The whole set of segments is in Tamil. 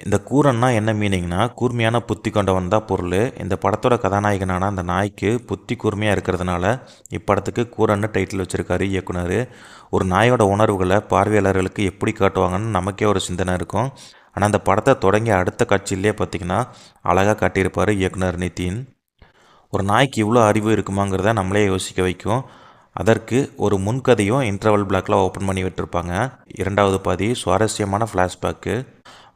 இந்த கூரன்னா என்ன மீனிங்னா, கூர்மையான புத்தி கொண்டவன் தான் பொருள். இந்த படத்தோட கதாநாயகனான அந்த நாய்க்கு புத்தி கூர்மையாக இருக்கிறதுனால இப்படத்துக்கு கூரன்னு டைட்டில் வச்சுருக்காரு இயக்குனர். ஒரு நாயோட உணர்வுகளை பார்வையாளர்களுக்கு எப்படி காட்டுவாங்கன்னு நமக்கே ஒரு சிந்தனை இருக்கும். ஆனால் அந்த படத்தை தொடங்கி அடுத்த காட்சியிலே பார்த்திங்கன்னா அழகாக காட்டியிருப்பார் இயக்குனர் நிதின். ஒரு நாய்க்கு இவ்வளோ அறிவு இருக்குமாங்கிறத நம்மளே யோசிக்க வைக்கும். அதற்கு ஒரு முன்கதையும் இன்டர்வல் பிளாக்கில் ஓப்பன் பண்ணி விட்டுருப்பாங்க. இரண்டாவது பாதி சுவாரஸ்யமான ஃப்ளாஷ்பேக்கு.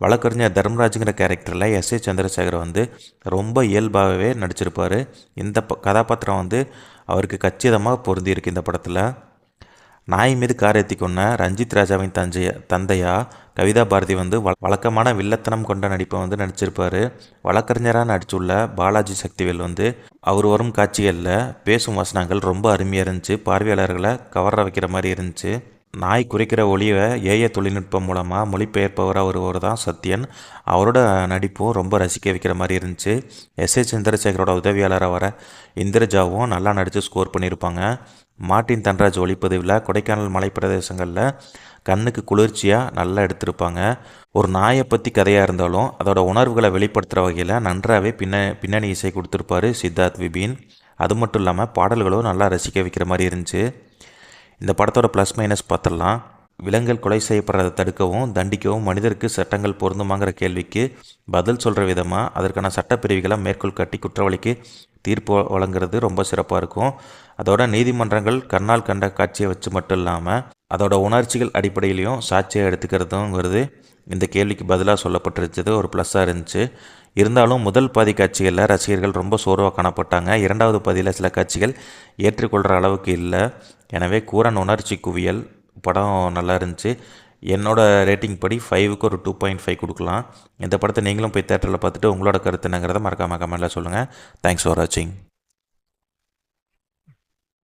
வழக்கறிஞர் தர்மராஜுங்கிற கேரக்டரில் எஸ்.ஏ. சந்திரசேகர் ரொம்ப இயல்பாகவே நடிச்சிருப்பார். இந்த கதாபாத்திரம் அவருக்கு கச்சிதமாக பொருந்தியிருக்கு இந்த படத்தில். நாய் மீது கார் ஏற்றி கொண்ட ரஞ்சித் ராஜாவின் தந்தையா கவிதா பாரதி வழக்கமான வில்லத்தனம் கொண்ட நடிப்பை நடிச்சிருப்பார். வழக்கறிஞராக நடிச்சுள்ள பாலாஜி சக்திவேல் அவர் வரும் காட்சிகளில் பேசும் வசனங்கள் ரொம்ப அருமையாக இருந்துச்சு. பார்வையாளர்களை கவர வைக்கிற மாதிரி இருந்துச்சு. நாய் குறைக்கிற ஒளியை ஏஐ தொழில்நுட்பம் மூலமாக மொழிபெயர்ப்பவராக ஒருவர் தான் சத்யன். அவரோட நடிப்பும் ரொம்ப ரசிக்க வைக்கிற மாதிரி இருந்துச்சு. எஸ்.ஏ. சந்திரசேகரோட உதவியாளராக வர இந்திரஜாவும் நல்லா நடித்து ஸ்கோர் பண்ணியிருப்பாங்க. மார்ட்டின் தன்ராஜ் ஒளிப்பதிவில் கொடைக்கானல் மலை பிரதேசங்களில் கண்ணுக்கு குளிர்ச்சியாக நல்லா எடுத்திருப்பாங்க. ஒரு நாயை பற்றி கதையாக இருந்தாலும் அதோட உணர்வுகளை வெளிப்படுத்துகிற வகையில் நன்றாகவே பின்னணி இசை கொடுத்துருப்பாரு சித்தார்த் விபின். அது மட்டும் இல்லாமல் பாடல்களும் நல்லா ரசிக்க வைக்கிற மாதிரி இருந்துச்சு. இந்த படத்தோட ப்ளஸ் மைனஸ் பார்த்துடலாம். விலங்குகள் கொலை செய்யப்படுறதை தடுக்கவும் தண்டிக்கவும் மனிதருக்கு சட்டங்கள் பொருந்துமாங்கிற கேள்விக்கு பதில் சொல்கிற விதமாக அதற்கான சட்டப்பிரிவுகளை மேற்கோள் காட்டி குற்றவாளிக்கு தீர்ப்பு வழங்குறது ரொம்ப சிறப்பாக இருக்கும். அதோட நீதிமன்றங்கள் கண்ணால் கண்ட காட்சியை வச்சு மட்டும் இல்லாமல் அதோட உணர்ச்சிகள் அடிப்படையிலையும் சாட்சியாக எடுத்துக்கிறதுங்கிறது இந்த கேள்விக்கு பதிலாக சொல்லப்பட்டிருச்சது ஒரு ப்ளஸ்ஸாக இருந்துச்சு. இருந்தாலும் முதல் பாதி காட்சிகளில் ரசிகர்கள் ரொம்ப சோர்வாக காணப்பட்டாங்க. இரண்டாவது பாதியில் சில காட்சிகள் ஏற்றுக்கொள்கிற அளவுக்கு இல்லை. எனவே கூரன் உணர்ச்சி குவியல் படம் நல்லா இருந்துச்சு. என்னோட ரேட்டிங் படி 5க்கு ஒரு 2.5 கொடுக்கலாம். இந்த படத்தை நீங்களும் போய் தேட்டரில் பார்த்துட்டு உங்களோட கருத்து என்னங்கிறத மறக்காமல் கமெண்ட்டில் சொல்லுங்கள். தேங்க்ஸ் ஃபார் வாட்சிங்.